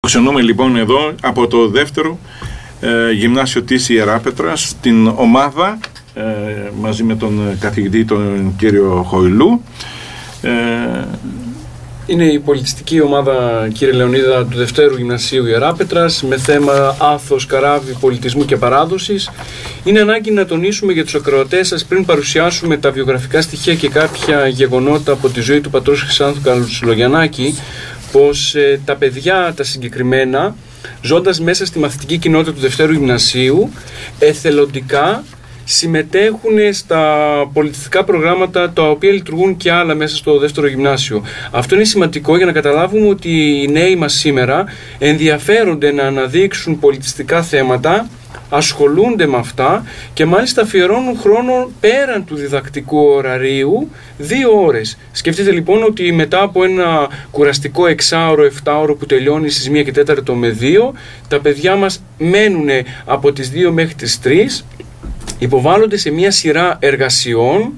Ξενούμε λοιπόν εδώ από το δεύτερο γυμνάσιο της Ιεράπετρας την ομάδα μαζί με τον καθηγητή τον κύριο Χοηλού. Είναι η πολιτιστική ομάδα, κύριε Λεωνίδα, του Δευτέρου Γυμνασίου Ιεράπετρας με θέμα άθος, καράβι, πολιτισμού και παράδοσης. Είναι ανάγκη να τονίσουμε για τους ακροατές σας, πριν παρουσιάσουμε τα βιογραφικά στοιχεία και κάποια γεγονότα από τη ζωή του πατρός Χρυσάνθου Κατσουλογιαννάκη, πως τα παιδιά τα συγκεκριμένα, ζώντας μέσα στη μαθητική κοινότητα του Δευτέρου Γυμνασίου, εθελοντικά συμμετέχουν στα πολιτιστικά προγράμματα τα οποία λειτουργούν και άλλα μέσα στο δεύτερο γυμνάσιο. Αυτό είναι σημαντικό για να καταλάβουμε ότι οι νέοι μας σήμερα ενδιαφέρονται να αναδείξουν πολιτιστικά θέματα, ασχολούνται με αυτά και μάλιστα αφιερώνουν χρόνο πέραν του διδακτικού ωραρίου 2 ώρες. Σκεφτείτε λοιπόν ότι μετά από ένα κουραστικό 6ωρο, 7ωρο που τελειώνει στις 1 και 4 με 2, τα παιδιά μας μένουν από τις 2 μέχρι τις 3, υποβάλλονται σε μια σειρά εργασιών,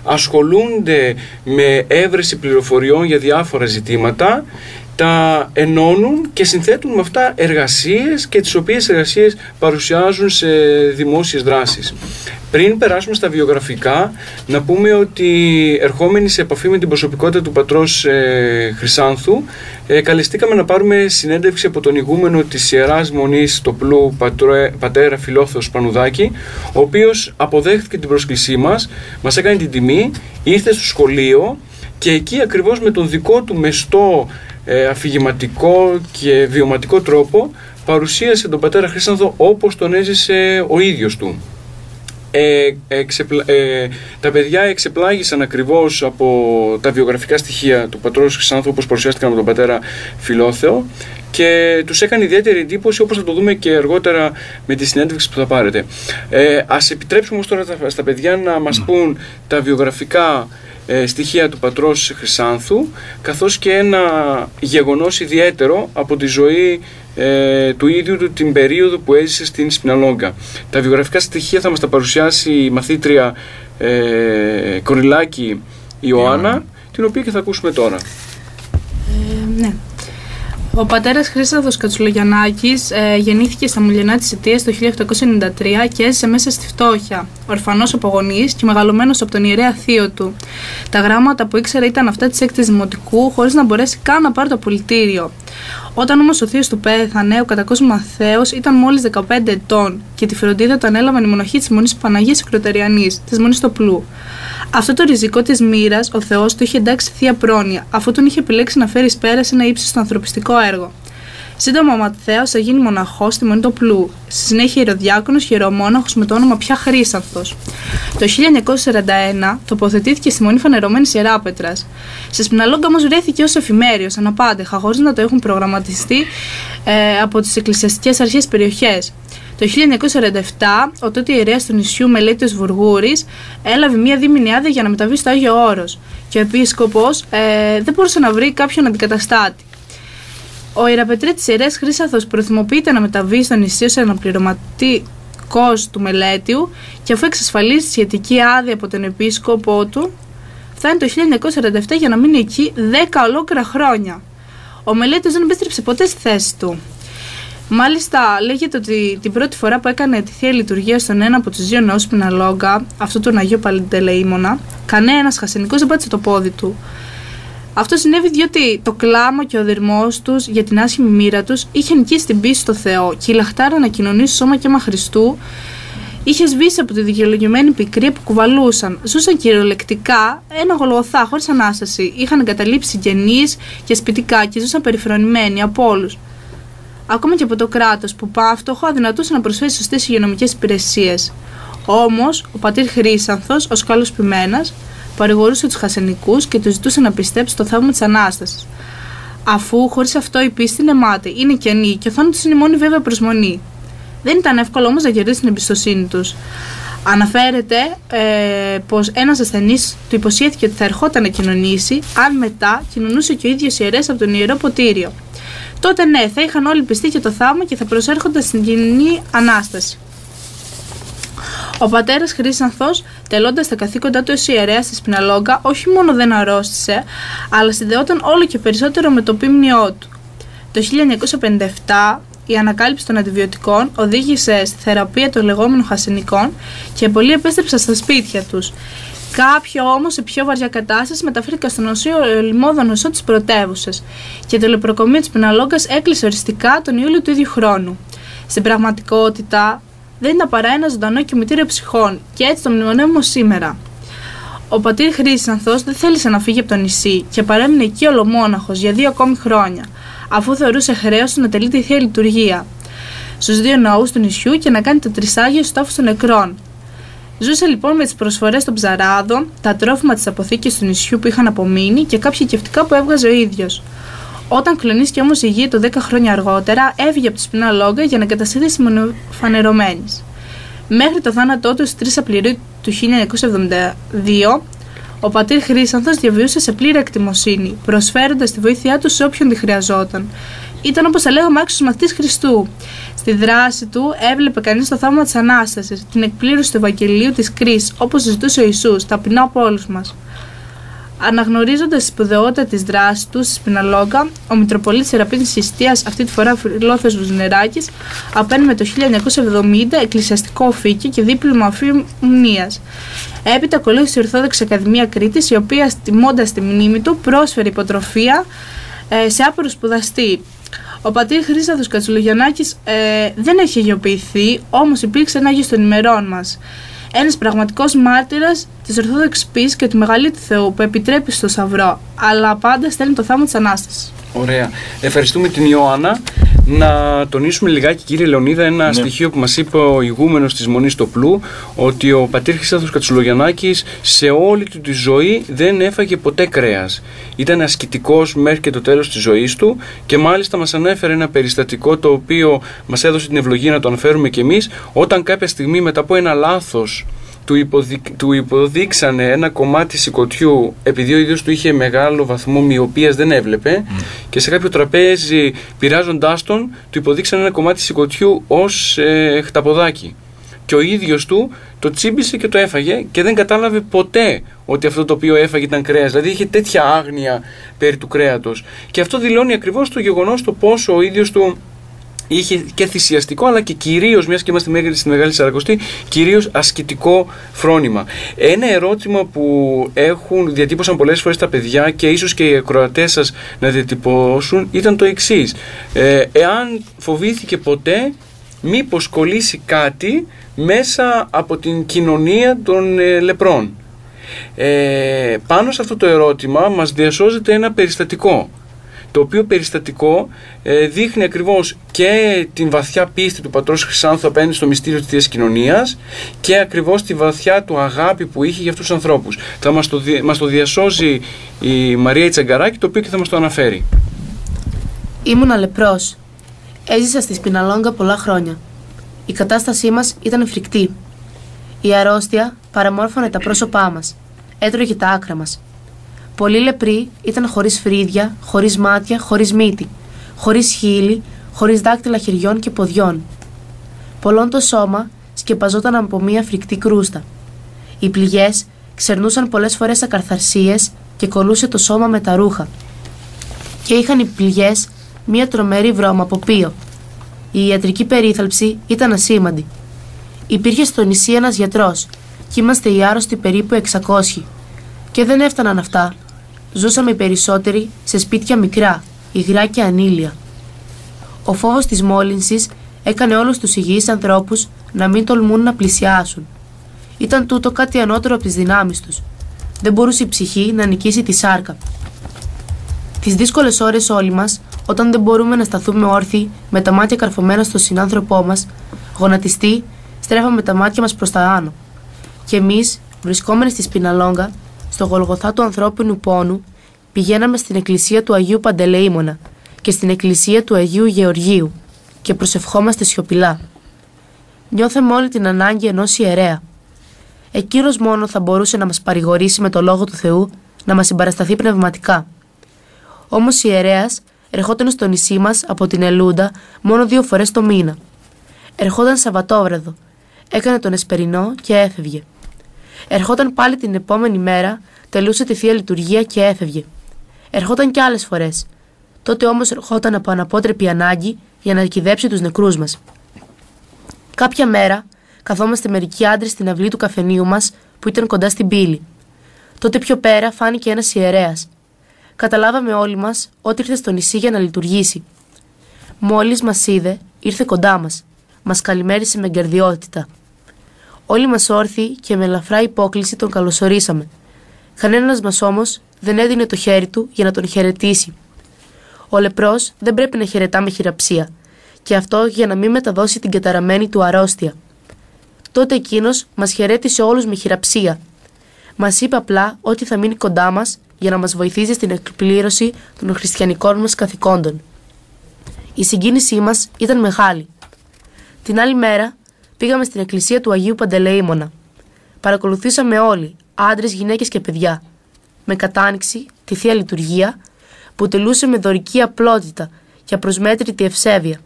ασχολούνται με έβρεση πληροφοριών για διάφορα ζητήματα, τα ενώνουν και συνθέτουν με αυτά εργασίες και τις οποίες εργασίες παρουσιάζουν σε δημόσιες δράσεις. Πριν περάσουμε στα βιογραφικά, να πούμε ότι ερχόμενοι σε επαφή με την προσωπικότητα του πατρός Χρυσάνθου, καλεστήκαμε να πάρουμε συνέντευξη από τον ηγούμενο της Ιεράς Μονής Τοπλού, πατέρα Φιλόθεο Πανουδάκη, ο οποίος αποδέχθηκε την πρόσκλησή μας, μας έκανε την τιμή, ήρθε στο σχολείο και εκεί ακριβώς με τον δικό του μεστό αφηγηματικό και βιωματικό τρόπο παρουσίασε τον πατέρα Χρυσάνθο όπως τον έζησε ο ίδιος του. Τα παιδιά εξεπλάγησαν ακριβώς από τα βιογραφικά στοιχεία του πατρός Χρυσάνθου όπως παρουσιάστηκαν από τον πατέρα Φιλόθεο και τους έκανε ιδιαίτερη εντύπωση, όπως θα το δούμε και αργότερα με τη συνέντευξη που θα πάρετε. Ας επιτρέψουμε όμως τώρα στα παιδιά να μας πούν τα βιογραφικά στοιχεία του πατρός Χρυσάνθου, καθώς και ένα γεγονός ιδιαίτερο από τη ζωή του ίδιου του την περίοδο που έζησε στην Σπιναλόγκα. Τα βιογραφικά στοιχεία θα μας τα παρουσιάσει η μαθήτρια Κοριλάκη Ιωάννα, την οποία και θα ακούσουμε τώρα. Ναι. Ο πατέρας Χρυσάνθος Κατσουλογιαννάκης γεννήθηκε στα Μουλιανά της Ιτίας το 1893 και έζησε μέσα στη φτώχεια, ορφανός από γονείς και μεγαλωμένος από τον ιερέα θείο του. Τα γράμματα που ήξερε ήταν αυτά της 6ης Δημοτικού, χωρίς να μπορέσει καν να πάρει το απολυτήριο. Όταν όμως ο θείος του πέθανε, ο κατακός Μαθαίος ήταν μόλις 15 ετών και τη φροντίδα του ανέλαβαν οι μοναχοί της Μονής Παναγίας Εκροτεριανής, της Μονής Τοπλού. Αυτό το ριζικό της μοίρας ο Θεός του είχε εντάξει θεία πρόνοια, αφού τον είχε επιλέξει να φέρει εις πέρας ένα ύψιστο ανθρωπιστικό έργο. Σύντομα ο Ματθαίος θα γίνει μοναχός στη Μονή Τοπλού, στη συνέχεια ιεροδιάκονος και ιερομόναχος με το όνομα πια Χρύσανθος. Το 1941 τοποθετήθηκε στη Μονή Φανερωμένης Ιεράπετρας. Στη Σπιναλόγκα όμως βρέθηκε ως εφημέριος, αναπάντεχα, χωρίς να το έχουν προγραμματιστεί από τις εκκλησιαστικές αρχές περιοχές. Το 1947, ο τότε ιερέας του νησιού Μελέτιος Βουργούρης έλαβε μία δίμηνη άδεια για να μεταβεί στο Άγιο Όρος και ο επίσκοπος δεν μπορούσε να βρει κάποιον αντικαταστάτη. Ο ιεραπετρίτης ιερέας Χρύσανθος προθυμοποιείται να μεταβεί στο νησί ως αναπληρωματικός του Μελέτιου και αφού εξασφαλίσει σχετική άδεια από τον επίσκοπό του, φτάνει το 1947 για να μείνει εκεί 10 ολόκληρα χρόνια. Ο Μελέτιος δεν επέστρεψε ποτέ στη θέση του. Μάλιστα, λέγεται ότι την πρώτη φορά που έκανε τη θεία λειτουργία στον ένα από τους 2 ναούς Σπιναλόγκα, αυτό τον Αγίο Παντελεήμονα, κανένας χασενικός δεν πάτησε το πόδι του. Αυτό συνέβη διότι το κλάμα και ο δερμός τους για την άσχημη μοίρα τους είχε νικήσει την πίστη στο Θεό και η λαχτάρα να κοινωνήσει σώμα και αίμα Χριστού είχε σβήσει από τη δικαιολογημένη πικρία που κουβαλούσαν. Ζούσαν κυριολεκτικά ένα Γολγοθά χωρίς ανάσταση. Είχαν εγκαταλείψει συγγενείς και σπιτικά και ζούσαν περιφρονημένοι από όλους. Ακόμα και από το κράτος που πάυτοχο αδυνατούσε να προσφέρει σωστές υγειονομικές υπηρεσίες. Όμως, ο πατήρ Χρύσανθος, ως καλός ποιμένας, παρηγορούσε τους χασενικούς και τους ζητούσε να πιστέψει το θαύμα της Ανάστασης. Αφού χωρίς αυτό η πίστη είναι μάτη, είναι κενή και ο θάνατος είναι η μόνη βέβαια προσμονή. Δεν ήταν εύκολο όμως να κερδίσει την εμπιστοσύνη τους. Αναφέρεται πως ένας ασθενής του υποσχέθηκε ότι θα ερχόταν να κοινωνήσει, αν μετά κοινωνούσε και ο ίδιος ιερέας από τον ιερό ποτήριο. Τότε ναι, θα είχαν όλοι πιστεί και το θαύμα και θα προσέρχονταν στην κοινή Ανάσταση. Ο πατέρας Χρύσανθος, τελώντας τα καθήκοντά του ως ιερέας στη Σπιναλόγκα, όχι μόνο δεν αρρώστησε, αλλά συνδεόταν όλο και περισσότερο με το ποίμνιό του. Το 1957 η ανακάλυψη των αντιβιωτικών οδήγησε στη θεραπεία των λεγόμενων χασενικών και πολλοί επέστρεψαν στα σπίτια τους. Κάποιοι όμως σε πιο βαριά κατάσταση μεταφέρθηκαν στο νοσείο Λιμόδο νοσό της πρωτεύουσας και το λεπροκομείο της Πιναλόγκας έκλεισε οριστικά τον Ιούλιο του ίδιου χρόνου. Στην πραγματικότητα δεν ήταν παρά ένα ζωντανό κημητήριο ψυχών και έτσι το μνημονεύουμε σήμερα. Ο πατήρ Χρήσανθος δεν θέλησε να φύγει από το νησί και παρέμεινε εκεί ολομόναχος για 2 ακόμη χρόνια, αφού θεωρούσε χρέος του να τελεί τη Θεία Λειτουργία στους 2 ναούς του νησιού και να κάνει το τρισάγιο στους τάφους των νεκρών. Ζούσε λοιπόν με τις προσφορές των ψαράδων, τα τρόφιμα της αποθήκης του νησιού που είχαν απομείνει και κάποια γευτικά που έβγαζε ο ίδιος. Όταν κλονίστηκε όμως η γη του 10 χρόνια αργότερα, έφυγε από τη Σπιναλόγκα για να εγκατασταθεί στη Μονοφανερωμένης. Μέχρι το θάνατό του στις 3 Απριλίου του 1972, ο πατήρ Χρήσανθος διαβιούσε σε πλήρη εκτιμοσύνη, προσφέροντας τη βοήθειά του σε όποιον τη χρειαζόταν. Ήταν, όπως θα λέγαμε, άξιος μαθητής Χριστού. Στη δράση του έβλεπε κανείς το θαύμα της Ανάστασης, την εκπλήρωση του Ευαγγελίου της κρίσης, όπως ζητούσε ο Ιησούς, ταπεινά από όλους μας. Αναγνωρίζοντας τη σπουδαιότητα της δράσης του στη Σπιναλόγκα, ο Μητροπολίτης Σεραπίνης Ιστίας, αυτή τη φορά Φιλόθεος Νεράκης, απένιμε το 1970 εκκλησιαστικό οφίκι και δίπλωμα αφημνίας. Έπειτα ακολούθησε η Ορθόδοξη Ακαδημία Κρήτης, η οποία, τιμώντας τη μνήμη του, πρόσφερε υποτροφία σε άπειρο σπουδαστή. Ο πατήρ Χρήσανθος Κατσουλογιαννάκης δεν έχει αγιοποιηθεί, όμως υπήρξε ένα Άγιος των ημερών μας. Ένας πραγματικός μάρτυρας της Ορθόδοξης πίστης και του μεγαλύτερου Θεού που επιτρέπει στο Σταυρό, αλλά πάντα στέλνει το θαύμα της Ανάστασης. Ωραία. Ευχαριστούμε την Ιωάννα. Να τονίσουμε λιγάκι, κύριε Λεωνίδα, ένα στοιχείο που μας είπε ο ηγούμενος της Μονής Τοπλού, ότι ο πατήρ Χρήσανθος Κατσουλογιαννάκης σε όλη του τη ζωή δεν έφαγε ποτέ κρέας. Ήταν ασκητικός μέχρι και το τέλος της ζωής του και μάλιστα μας ανέφερε ένα περιστατικό το οποίο μας έδωσε την ευλογία να το αναφέρουμε κι εμείς, όταν κάποια στιγμή μετά από ένα λάθος του υποδείξανε ένα κομμάτι σηκωτιού, επειδή ο ίδιος του είχε μεγάλο βαθμό μοιοπίας, δεν έβλεπε, και σε κάποιο τραπέζι πειράζοντάς τον, του υποδείξανε ένα κομμάτι σηκωτιού ως χταποδάκι. Και ο ίδιος του το τσίμπησε και το έφαγε και δεν κατάλαβε ποτέ ότι αυτό το οποίο έφαγε ήταν κρέας. Δηλαδή είχε τέτοια άγνοια περί του κρέατος. Και αυτό δηλώνει ακριβώς το γεγονός το πόσο ο ίδιος του είχε και θυσιαστικό, αλλά και κυρίως, μιας και είμαστε στη Μεγάλη Σαρακοστή, κυρίως ασκητικό φρόνημα. Ένα ερώτημα που διατύπωσαν πολλές φορές τα παιδιά και ίσως και οι ακροατές σας να διατυπώσουν ήταν το εξής. Εάν φοβήθηκε ποτέ μήπως κολλήσει κάτι μέσα από την κοινωνία των λεπρών. Πάνω σε αυτό το ερώτημα μας διασώζεται ένα περιστατικό, το οποίο περιστατικό δείχνει ακριβώς και την βαθιά πίστη του πατρός Χρυσάνθου απέναντι στο μυστήριο της Θείας Κοινωνίας και ακριβώς τη βαθιά του αγάπη που είχε για αυτούς τους ανθρώπους. Θα μας το διασώζει η Μαρία Τσαγκαράκη, το οποίο και θα μας το αναφέρει. Ήμουνα λεπρός. Έζησα στη Σπιναλόγκα πολλά χρόνια. Η κατάστασή μας ήταν φρικτή. Η αρρώστια παραμόρφωνε τα πρόσωπά μας. Έτρωγε τα άκρα μας. Πολλοί λεπροί ήταν χωρίς φρύδια, χωρίς μάτια, χωρίς μύτη, χωρίς χείλη, χωρίς δάκτυλα χεριών και ποδιών. Πολλών το σώμα σκεπαζόταν από μία φρικτή κρούστα. Οι πληγές ξερνούσαν πολλές φορές ακαρθαρσίες και κολούσε το σώμα με τα ρούχα. Και είχαν οι πληγές μία τρομερή βρώμα από πείο. Η ιατρική περίθαλψη ήταν ασήμαντη. Υπήρχε στο νησί ένας γιατρός και είμαστε οι άρρωστοι περίπου 600. Και δεν έφταναν αυτά. Ζούσαμε οι περισσότεροι σε σπίτια μικρά, υγρά και ανήλια. Ο φόβος της μόλυνσης έκανε όλους τους υγιείς ανθρώπους να μην τολμούν να πλησιάσουν. Ήταν τούτο κάτι ανώτερο από τις δυνάμεις τους. Δεν μπορούσε η ψυχή να νικήσει τη σάρκα. Τις δύσκολες ώρες όλοι μας, όταν δεν μπορούμε να σταθούμε όρθιοι με τα μάτια καρφωμένα στον συνάνθρωπό μας, γονατιστοί, στρέφαμε τα μάτια μας προς τα άνω. Και εμείς, βρισκόμενοι στη Σπιναλόγκα, στο Γολγοθά του ανθρώπινου πόνου, πηγαίναμε στην εκκλησία του Αγίου Παντελεήμονα και στην εκκλησία του Αγίου Γεωργίου και προσευχόμαστε σιωπηλά. Νιώθαμε όλη την ανάγκη ενός ιερέα. Εκείνος μόνο θα μπορούσε να μας παρηγορήσει με το Λόγο του Θεού, να μας συμπαρασταθεί πνευματικά. Όμως η ιερέας ερχόταν στο νησί μας από την Ελούντα μόνο 2 φορές το μήνα. Ερχόταν Σαββατόβραδο, έκανε τον Εσπερινό και έφευγε. Ερχόταν πάλι την επόμενη μέρα, τελούσε τη Θεία Λειτουργία και έφευγε. Ερχόταν και άλλες φορές. Τότε όμως ερχόταν από αναπότρεπη ανάγκη για να κυδέψει τους νεκρούς μας. Κάποια μέρα καθόμαστε μερικοί άντρες στην αυλή του καφενείου μας που ήταν κοντά στην πύλη. Τότε πιο πέρα φάνηκε ένας ιερέας. Καταλάβαμε όλοι μας ότι ήρθε στο νησί για να λειτουργήσει. Μόλις μας είδε, ήρθε κοντά μας. Μας καλημέρισε με γκαρδιότητα. Όλοι μας όρθιοι και με ελαφρά υπόκλιση τον καλωσορίσαμε. Κανένας μας όμως δεν έδινε το χέρι του για να τον χαιρετήσει. Ο λεπρός δεν πρέπει να χαιρετά με χειραψία, και αυτό για να μην μεταδώσει την καταραμένη του αρρώστια. Τότε εκείνος μας χαιρέτησε όλους με χειραψία. Μας είπε απλά ότι θα μείνει κοντά μας για να μας βοηθήσει στην εκπλήρωση των χριστιανικών μας καθηκόντων. Η συγκίνησή μας ήταν μεγάλη. Την άλλη μέρα πήγαμε στην εκκλησία του Αγίου Παντελεήμωνα. Παρακολουθήσαμε όλοι, άντρες, γυναίκες και παιδιά, με κατάνοιξη τη Θεία Λειτουργία που τελούσε με δωρική απλότητα και απροσμέτρητη ευσέβεια.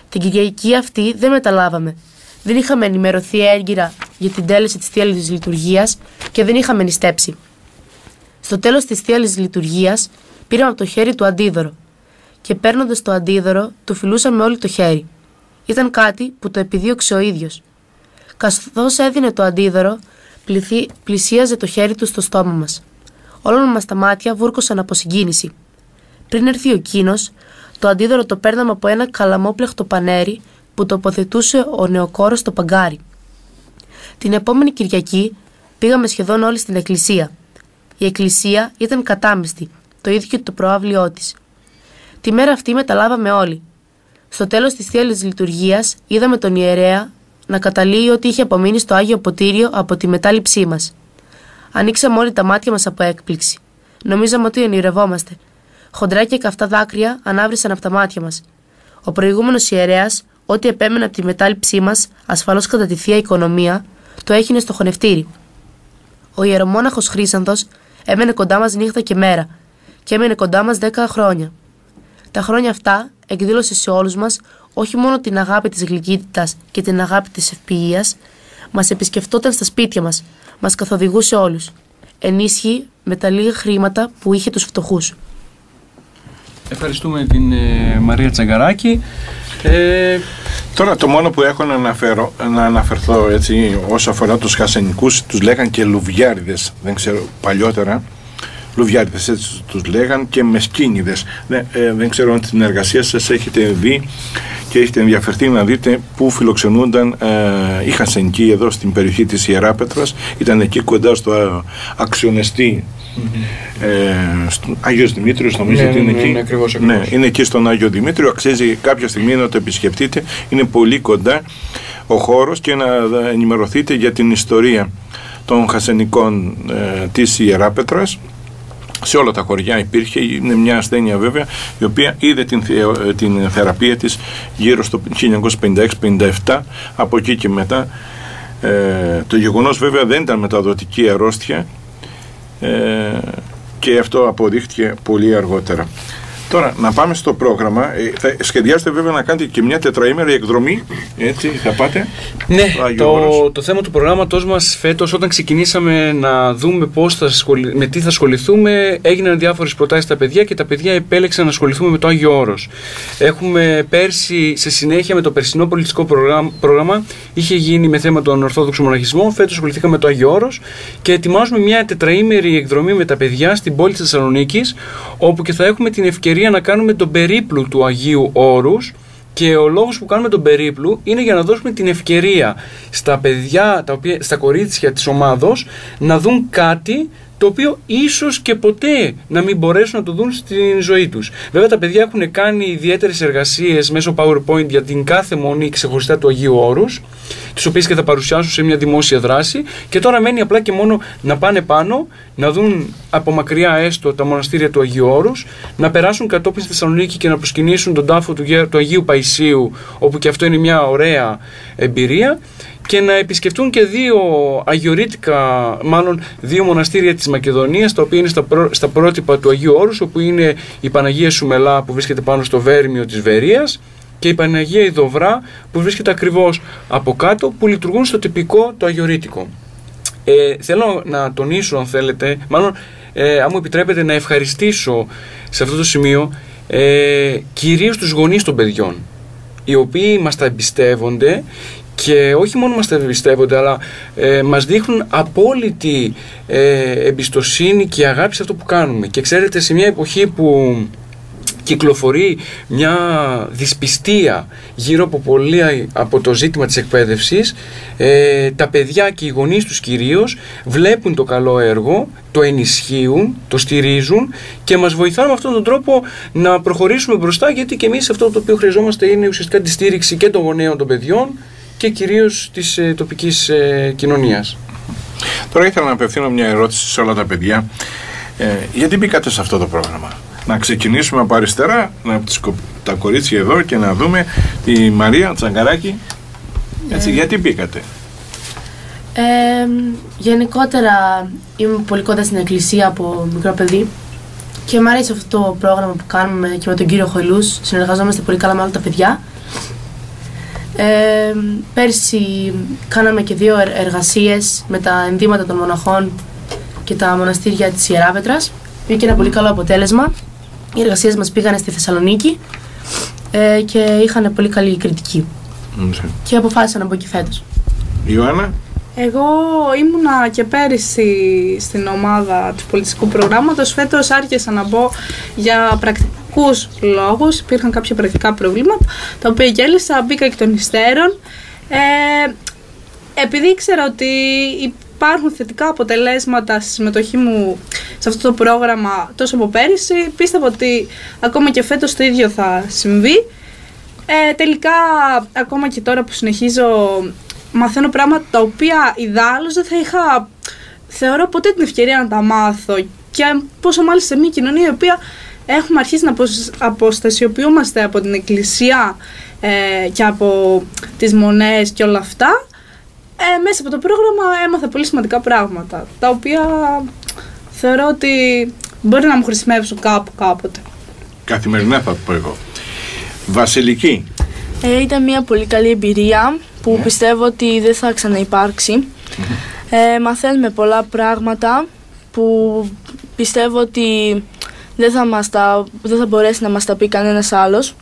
Την Κυριακή αυτή δεν μεταλάβαμε. Δεν είχαμε ενημερωθεί έγκυρα για την τέλεση της Θείας Λειτουργίας και δεν είχαμε νηστέψει. Στο τέλος της Θείας Λειτουργίας πήραμε από το χέρι του αντίδωρο και παίρνοντας το αντίδωρο του φιλούσαμε όλοι το χέρι. Ήταν κάτι που το επιδίωξε ο ίδιος. Καθώς έδινε το αντίδωρο, πλησίαζε το χέρι του στο στόμα μας. Όλα μας τα μάτια βούρκωσαν από συγκίνηση. Πριν έρθει ο κίνος, το αντίδωρο το παίρναμε από ένα καλαμόπλεχτο πανέρι που τοποθετούσε ο νεοκόρος στο παγκάρι. Την επόμενη Κυριακή πήγαμε σχεδόν όλοι στην εκκλησία. Η εκκλησία ήταν κατάμεστη, το ίδιο και το προαύλιό της. Τη μέρα αυτή μεταλάβαμε όλοι. Στο τέλος της Θείας Λειτουργίας είδαμε τον ιερέα να καταλύει ό,τι είχε απομείνει στο Άγιο Ποτήριο από τη μετάληψή μας. Ανοίξαμε όλοι τα μάτια μας από έκπληξη. Νομίζαμε ότι ονειρευόμαστε. Χοντρά και καυτά δάκρυα ανάβρισαν από τα μάτια μας. Ο προηγούμενος ιερέας, ό,τι επέμενε από τη μετάληψή μας, ασφαλώς κατά τη Θεία Οικονομία, το έχινε στο χωνευτήρι. Ο ιερομόναχος Χρύσανθος έμενε κοντά μας νύχτα και μέρα και έμενε κοντά μας 10 χρόνια. Τα χρόνια αυτά εκδήλωσε σε όλους μας όχι μόνο την αγάπη της γλυκύτητας και την αγάπη της ευποιίας, μας επισκεφτόταν στα σπίτια μας, μας καθοδηγούσε όλους. Ενίσχυε με τα λίγα χρήματα που είχε τους φτωχούς. Ευχαριστούμε την Μαρία Τσαγκαράκη. Τώρα το μόνο που έχω να αναφερθώ έτσι, όσο αφορά τους χασενικούς, τους λέγαν και λουβιάριδες, δεν ξέρω, παλιότερα λουβιάριδες έτσι τους λέγαν, και μεσκίνιδες. Δεν ξέρω αν την εργασία σας έχετε δει και έχετε ενδιαφερθεί να δείτε πού φιλοξενούνταν οι χασενικοί εδώ στην περιοχή της Ιεράπετρας. Ήταν εκεί κοντά στο αξιονεστή Άγιος Δημήτριος, νομίζω ότι είναι εκεί. Ακριβώς. Ναι, είναι εκεί στον Άγιο Δημήτριο. Αξίζει κάποια στιγμή να το επισκεφτείτε. Είναι πολύ κοντά ο χώρος και να ενημερωθείτε για την ιστορία των χασενικών της Ιεράπετρας. Σε όλα τα χωριά υπήρχε, είναι μια ασθένεια βέβαια, η οποία είδε την θεραπεία της γύρω στο 1956-57, από εκεί και μετά. Το γεγονός βέβαια δεν ήταν μεταδοτική αρρώστια, και αυτό αποδείχτηκε πολύ αργότερα. Τώρα, να πάμε στο πρόγραμμα. Σχεδιάζετε βέβαια να κάνετε και μια τετραήμερη εκδρομή, έτσι θα πάτε? Ναι, το θέμα του προγράμματος μας φέτος, όταν ξεκινήσαμε να δούμε με τι θα ασχοληθούμε, έγιναν διάφορες προτάσεις στα παιδιά και τα παιδιά επέλεξαν να ασχοληθούμε με το Άγιο Όρος. Έχουμε πέρσι, σε συνέχεια με το περσινό πολιτιστικό πρόγραμμα, είχε γίνει με θέμα τον Ορθόδοξο Μοναχισμό. Φέτος ασχοληθήκαμε με το Άγιο Όρος και ετοιμάζουμε μια τετραήμερη εκδρομή με τα παιδιά στην πόλη της Θεσσαλονίκης, όπου και θα έχουμε την ευκαιρία να κάνουμε τον περίπλου του Αγίου Όρους. Και ο λόγος που κάνουμε τον περίπλου είναι για να δώσουμε την ευκαιρία στα παιδιά, στα κορίτσια της ομάδος, να δουν κάτι το οποίο ίσως και ποτέ να μην μπορέσουν να το δουν στην ζωή τους. Βέβαια τα παιδιά έχουν κάνει ιδιαίτερες εργασίες μέσω PowerPoint για την κάθε μονή ξεχωριστά του Αγίου Όρους, τις οποίες και θα παρουσιάσουν σε μια δημόσια δράση, και τώρα μένει απλά και μόνο να πάνε πάνω, να δουν από μακριά έστω τα μοναστήρια του Αγίου Όρους, να περάσουν κατόπιν στη Θεσσαλονίκη και να προσκυνήσουν τον τάφο του Αγίου Παϊσίου, όπου και αυτό είναι μια ωραία εμπειρία, και να επισκεφτούν και δύο μοναστήρια της Μακεδονίας, τα οποία είναι στα πρότυπα του Αγίου Όρους, όπου είναι η Παναγία Σουμελά που βρίσκεται πάνω στο Βέρμιο της Βερίας και η Παναγία Ιδωβρά που βρίσκεται ακριβώς από κάτω, που λειτουργούν στο τυπικό το αγιορείτικο. Θέλω να τονίσω, αν θέλετε, αν μου επιτρέπετε, να ευχαριστήσω σε αυτό το σημείο κυρίως τους γονείς των παιδιών, οι οποίοι μας τα εμπιστεύονται και όχι μόνο μας τα εμπιστεύονται, αλλά μας δείχνουν απόλυτη εμπιστοσύνη και αγάπη σε αυτό που κάνουμε. Και ξέρετε, σε μια εποχή που κυκλοφορεί μια δυσπιστία γύρω από το ζήτημα της εκπαίδευσης, τα παιδιά και οι γονείς τους κυρίως βλέπουν το καλό έργο, το ενισχύουν, το στηρίζουν και μας βοηθάνε με αυτόν τον τρόπο να προχωρήσουμε μπροστά, γιατί και εμείς αυτό το οποίο χρειαζόμαστε είναι ουσιαστικά τη στήριξη και των γονέων των παιδιών και κυρίως της τοπικής κοινωνίας. Τώρα ήθελα να απευθύνω μια ερώτηση σε όλα τα παιδιά. Γιατί μπήκατε σε αυτό το πρόγραμμα? Να ξεκινήσουμε από αριστερά, τα κορίτσια εδώ, και να δούμε τη Μαρία Τσαγκαράκη. Έτσι, γιατί μπήκατε? Γενικότερα είμαι πολύ κοντά στην εκκλησία από μικρό παιδί και μου αρέσει αυτό το πρόγραμμα που κάνουμε και με τον κύριο Χολούς. Συνεργαζόμαστε πολύ καλά με όλα τα παιδιά. Πέρσι κάναμε και 2 εργασίες με τα ενδύματα των μοναχών και τα μοναστήρια της Ιεράπετρας. Βγήκε ένα πολύ καλό αποτέλεσμα. Οι εργασίες μας πήγανε στη Θεσσαλονίκη και είχαν πολύ καλή κριτική. Και αποφάσισα να μπω και φέτος. Ιωάννα? Εγώ ήμουνα και πέρυσι στην ομάδα του πολιτιστικού προγράμματος. Φέτος άρχισα να μπω για πρακτικούς λόγους. Υπήρχαν κάποια πρακτικά προβλήματα, τα οποία γέλασα, μπήκα εκ των υστέρων. Επειδή ήξερα ότι υπάρχουν θετικά αποτελέσματα στη συμμετοχή μου σε αυτό το πρόγραμμα τόσο από πέρυσι, πίστευα ότι ακόμα και φέτος το ίδιο θα συμβεί. Τελικά, ακόμα και τώρα που συνεχίζω, μαθαίνω πράγματα τα οποία ιδάλλως δεν θα είχα, θεωρώ, ποτέ την ευκαιρία να τα μάθω. Και πόσο μάλιστα σε μια κοινωνία η οποία έχουμε αρχίσει να αποστασιοποιούμαστε από την εκκλησία και από τις μονές και όλα αυτά. Μέσα από το πρόγραμμα έμαθα πολύ σημαντικά πράγματα, τα οποία θεωρώ ότι μπορεί να μου χρησιμεύσουν κάποτε. Καθημερινά θα πω εγώ. Βασιλική. Ήταν μια πολύ καλή εμπειρία που πιστεύω ότι δεν θα ξαναυπάρξει. Μαθαίνουμε πολλά πράγματα που πιστεύω ότι δεν θα μπορέσει να μας τα πει κανένας άλλος.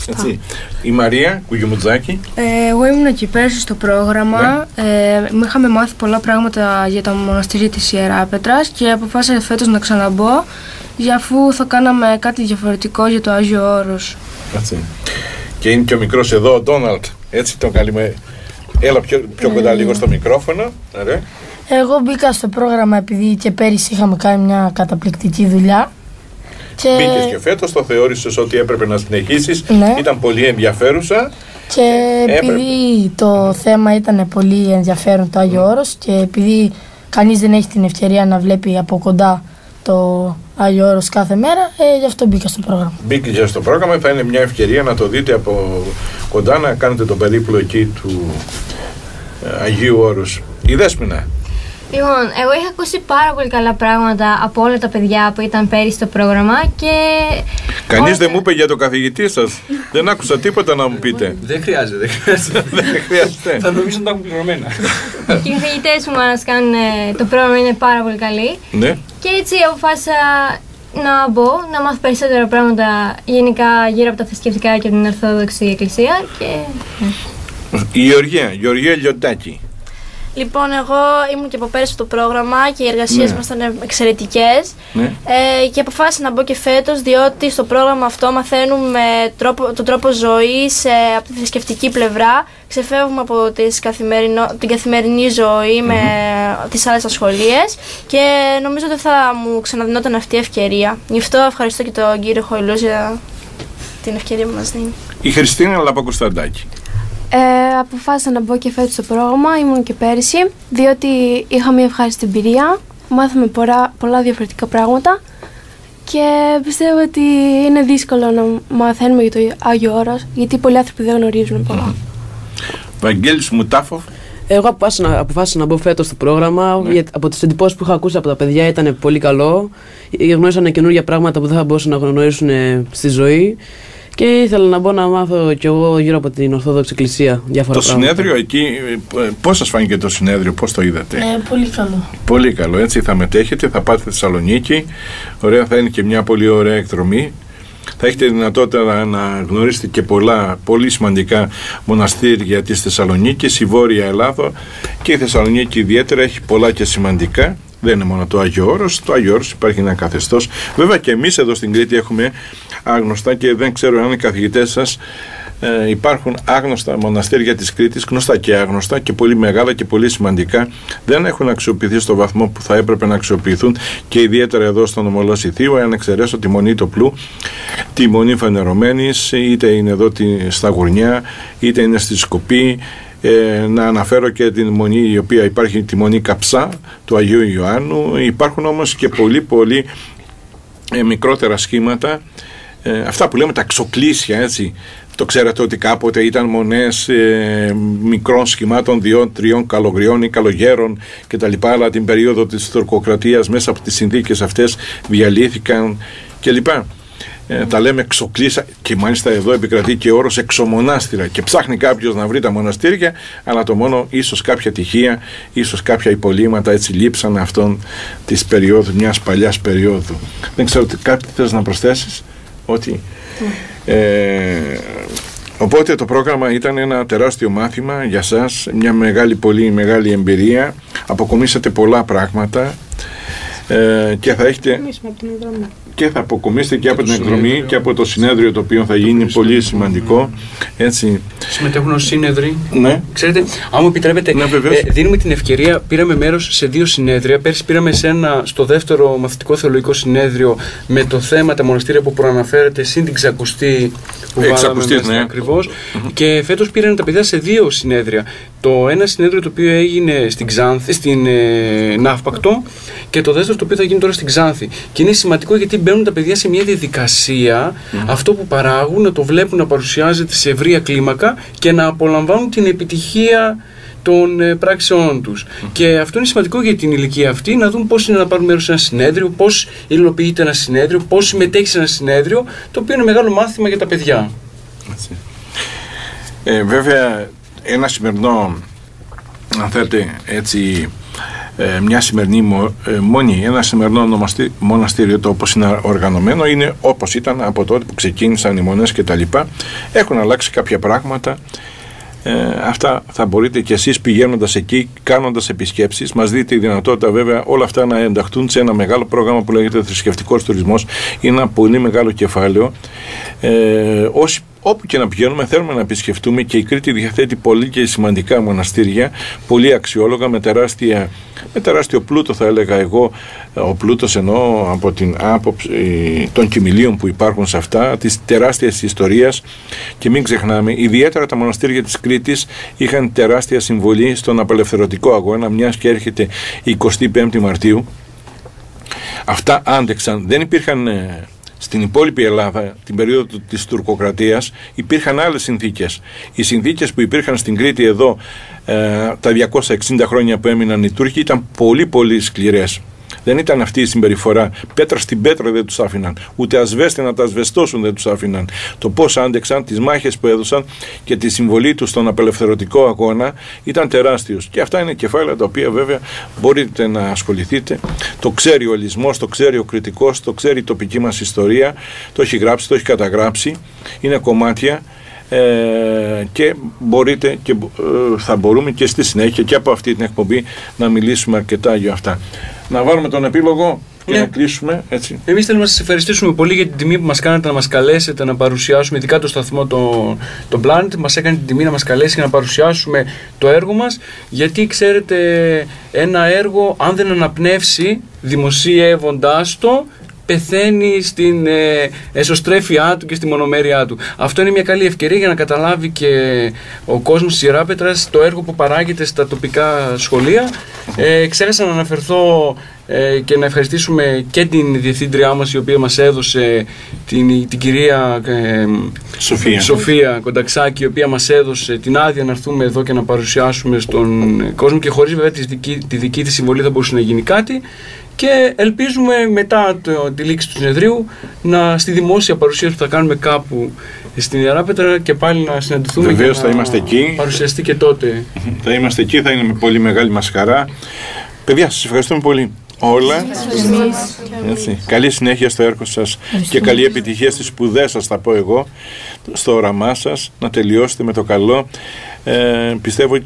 Έτσι. Η Μαρία Κουγιουμουτζάκη. Εγώ ήμουν εκεί πέρσι στο πρόγραμμα. Είχαμε μάθει πολλά πράγματα για τα μοναστήρια της Ιεράπετρας και αποφάσισα φέτος να ξαναμπω, αφού θα κάναμε κάτι διαφορετικό για το Άγιο Όρος. Έτσι. Και είναι και ο μικρός εδώ, ο Ντόναλτ. Έτσι τον καλούμε. Έλα πιο κοντά λίγο στο μικρόφωνο. Ωραία. Εγώ μπήκα στο πρόγραμμα επειδή και πέρυσι είχαμε κάνει μια καταπληκτική δουλειά. Μπήκες και φέτος, το θεώρησες ότι έπρεπε να συνεχίσεις. Ήταν πολύ ενδιαφέρουσα. Και επειδή το θέμα ήταν πολύ ενδιαφέρον, το Άγιο Όρος, και επειδή κανείς δεν έχει την ευκαιρία να βλέπει από κοντά το Άγιο Όρος κάθε μέρα, γι' αυτό μπήκα στο πρόγραμμα. Μπήκε στο πρόγραμμα, θα είναι μια ευκαιρία να το δείτε από κοντά, να κάνετε το περίπλο εκεί του Αγίου Όρους. Η Δέσποινα. Λοιπόν, εγώ είχα ακούσει πάρα πολύ καλά πράγματα από όλα τα παιδιά που ήταν πέρυσι στο πρόγραμμα και... Κανείς δεν μου είπε για το καθηγητή σας. Δεν άκουσα τίποτα να μου πείτε. Δεν χρειάζεται. Θα νομίζω να τα έχουν πληρωμένα. Και οι καθηγητές που μας κάνουν το πρόγραμμα είναι πάρα πολύ καλοί. Ναι. Και έτσι αποφάσισα να μπω, να μάθω περισσότερα πράγματα γενικά γύρω από τα θρησκευτικά και την Ορθόδοξη Εκκλησία. Η Γεωργία Λιοντάκη. Λοιπόν, εγώ ήμουν και από πέρυσι στο πρόγραμμα και οι εργασίες μας ήταν εξαιρετικές. Και αποφάσισα να μπω και φέτος, διότι στο πρόγραμμα αυτό μαθαίνουμε τον τρόπο ζωής από τη θρησκευτική πλευρά. Ξεφεύγουμε από την καθημερινή ζωή με τις άλλες ασχολίες και νομίζω ότι θα μου ξαναδινόταν αυτή η ευκαιρία. Γι' αυτό ευχαριστώ και τον κύριο Χοηλούς για την ευκαιρία που μας δίνει. Η Χριστίνα Λαπακοσταντάκη. Αποφάσισα να μπω και φέτος στο πρόγραμμα, ήμουν και πέρυσι, διότι είχα μια ευχάριστη εμπειρία, μάθαμε πολλά διαφορετικά πράγματα και πιστεύω ότι είναι δύσκολο να μαθαίνουμε για το Άγιο Όρος, γιατί πολλοί άνθρωποι δεν γνωρίζουν πολλά. Βαγγέλης Μουτάφοφ. Εγώ αποφάσισα να μπω φέτος στο πρόγραμμα. Από τις εντυπώσεις που είχα ακούσει από τα παιδιά ήταν πολύ καλό. Γνώρισαν καινούργια πράγματα που δεν θα μπορούσαν να γνωρίσουν στη ζωή. Και ήθελα να μπω να μάθω κι εγώ γύρω από την Ορθόδοξη Εκκλησία διάφορα πράγματα. Το συνέδριο εκεί, πώς σας φάνηκε το συνέδριο, πώς το είδατε? Πολύ καλό. Πολύ καλό, έτσι θα μετέχετε, θα πάτε στη Θεσσαλονίκη, ωραία, θα είναι και μια πολύ ωραία εκδρομή. Θα έχετε δυνατότητα να γνωρίσετε και πολύ σημαντικά μοναστήρια της Θεσσαλονίκης, η Βόρεια Ελλάδα και η Θεσσαλονίκη ιδιαίτερα έχει πολλά και σημαντικά. Δεν είναι μόνο το Άγιο Όρος, το Άγιο Όρος υπάρχει ένα καθεστώς. Βέβαια και εμείς εδώ στην Κρήτη έχουμε άγνωστα και δεν ξέρω αν οι καθηγητές σας υπάρχουν άγνωστα μοναστήρια της Κρήτης, γνωστά και άγνωστα και πολύ μεγάλα και πολύ σημαντικά. Δεν έχουν αξιοποιηθεί στο βαθμό που θα έπρεπε να αξιοποιηθούν και ιδιαίτερα εδώ στον Ομολόση Θείο, αν εξαιρέσω τη Μονή Τοπλού, τη Μονή Φανερωμένης, είτε είναι εδώ στα Γουρνιά, είτε είναι στη Σκοπή. Να αναφέρω και την μονή η οποία υπάρχει, τη Μονή Καψά του Αγίου Ιωάννου. Υπάρχουν όμως και πολύ μικρότερα σχήματα, αυτά που λέμε τα ξοκλήσια, έτσι. Το ξέρατε ότι κάποτε ήταν μονές μικρών σχημάτων 2-3 καλογριών ή καλογέρων κτλ. Αλλά την περίοδο της τουρκοκρατίας μέσα από τις συνθήκες αυτές διαλύθηκαν κλπ. Τα λέμε εξοκλήσα και μάλιστα εδώ επικρατεί και όρος εξομονάστηρα και ψάχνει κάποιος να βρει τα μοναστήρια, αλλά το μόνο ίσως κάποια τυχεία, ίσως κάποια υπολείμματα έτσι λείψαν αυτών της περίοδου, μιας παλιάς περίοδου. Δεν ξέρω, κάτι θες να προσθέσεις? Ότι οπότε το πρόγραμμα ήταν ένα τεράστιο μάθημα για σας, μια πολύ μεγάλη εμπειρία, αποκομίσατε πολλά πράγματα και θα έχετε και θα αποκομίσετε και από την εκδρομή και από το συνέδριο το οποίο θα γίνει πολύ σημαντικό, έτσι. Συμμετέχουν ως σύνεδροι. Ναι. Ξέρετε, αν μου επιτρέπετε, ναι, δίνουμε την ευκαιρία, πήραμε μέρος σε 2 συνέδρια. Πέρσι πήραμε στο δεύτερο μαθητικό θεολογικό συνέδριο με το θέμα τα μοναστήρια που προαναφέρεται, συν την ξακουστή που βάλαμε μέσα ακριβώς. Και φέτος πήραν τα παιδιά σε 2 συνέδρια. Το ένα συνέδριο το οποίο έγινε στην Ξάνθη, στην Ναύπακτο, και το δεύτερο το οποίο θα γίνει τώρα στην Ξάνθη. Και είναι σημαντικό γιατί μπαίνουν τα παιδιά σε μια διαδικασία αυτό που παράγουν να το βλέπουν να παρουσιάζεται σε ευρεία κλίμακα και να απολαμβάνουν την επιτυχία των πράξεών τους. Και αυτό είναι σημαντικό για την ηλικία αυτή, να δουν πώς είναι να πάρουν μέρος σε ένα συνέδριο, πώς υλοποιείται ένα συνέδριο, πώς συμμετέχει σε ένα συνέδριο, το οποίο είναι μεγάλο μάθημα για τα παιδιά. Βέβαια, ένα σημερινό, αν θέλετε έτσι, μια σημερινή μονή, ένα σημερινό μοναστήριο, το όπως είναι οργανωμένο, είναι όπως ήταν από τότε που ξεκίνησαν οι μονές και τα λοιπά. Έχουν αλλάξει κάποια πράγματα. Αυτά θα μπορείτε και εσείς πηγαίνοντας εκεί, κάνοντας επισκέψεις, μας δείτε η δυνατότητα βέβαια όλα αυτά να ενταχθούν σε ένα μεγάλο πρόγραμμα που λέγεται θρησκευτικός τουρισμός. Είναι ένα πολύ μεγάλο κεφάλαιο. Όπου και να πηγαίνουμε θέλουμε να επισκεφτούμε, και η Κρήτη διαθέτει πολύ και σημαντικά μοναστήρια, πολύ αξιόλογα, με τεράστιο πλούτο θα έλεγα εγώ. Ο πλούτος εννοώ από την άποψη των κοιμηλίων που υπάρχουν σε αυτά, της τεράστιας ιστορίας. Και μην ξεχνάμε, ιδιαίτερα τα μοναστήρια της Κρήτης είχαν τεράστια συμβολή στον απελευθερωτικό αγώνα, μιας και έρχεται η 25η Μαρτίου. Αυτά άντεξαν, δεν υπήρχαν. Στην υπόλοιπη Ελλάδα, την περίοδο της τουρκοκρατίας, υπήρχαν άλλες συνθήκες. Οι συνθήκες που υπήρχαν στην Κρήτη εδώ τα 260 χρόνια που έμειναν οι Τούρκοι ήταν πολύ σκληρές. Δεν ήταν αυτή η συμπεριφορά. Πέτρα στην πέτρα δεν τους άφηναν. Ούτε ασβέστη να τα ασβεστώσουν δεν τους άφηναν. Το πώς άντεξαν, τις μάχες που έδωσαν και τη συμβολή τους στον απελευθερωτικό αγώνα ήταν τεράστιος. Και αυτά είναι κεφάλαια τα οποία βέβαια μπορείτε να ασχοληθείτε. Το ξέρει ο Ελισμός, το ξέρει ο Κρητικός, το ξέρει η τοπική μας ιστορία. Το έχει γράψει, το έχει καταγράψει. Είναι κομμάτια. Και μπορείτε και θα μπορούμε και στη συνέχεια και από αυτή την εκπομπή να μιλήσουμε αρκετά για αυτά. Να βάλουμε τον επίλογο και να κλείσουμε, έτσι. Εμείς θέλουμε να σας ευχαριστήσουμε πολύ για την τιμή που μας κάνατε να μας καλέσετε να παρουσιάσουμε, ειδικά το σταθμό το Planet. Μας έκανε την τιμή να μας καλέσει και να παρουσιάσουμε το έργο μας, γιατί ξέρετε, ένα έργο αν δεν αναπνεύσει δημοσιεύοντάς το, πεθαίνει στην εσωστρέφειά του και στη μονομέρειά του. Αυτό είναι μια καλή ευκαιρία για να καταλάβει και ο κόσμος της Ιεράπετρας το έργο που παράγεται στα τοπικά σχολεία. Ξέχασα να αναφερθώ και να ευχαριστήσουμε και την διευθύντριά μας, η οποία μας έδωσε την κυρία Σοφία Κονταξάκη, η οποία μας έδωσε την άδεια να έρθουμε εδώ και να παρουσιάσουμε στον κόσμο, και χωρίς βέβαια τη δική της συμβολή θα μπορούσε να γίνει κάτι. Και ελπίζουμε μετά τη λήξη του συνεδρίου στη δημόσια παρουσίαση που θα κάνουμε κάπου στην Ιεράπετρα και πάλι να συναντηθούμε. Βεβαίως θα είμαστε εκεί. Παρουσιαστεί και τότε. Θα είμαστε εκεί, θα είναι με πολύ μεγάλη μας χαρά. Παιδιά, σας ευχαριστούμε πολύ. Όλα. Έτσι. Καλή συνέχεια στο έργο σας και καλή επιτυχία στις σπουδές σας, θα πω εγώ, στο όραμά σας, να τελειώσετε με το καλό. Πιστεύω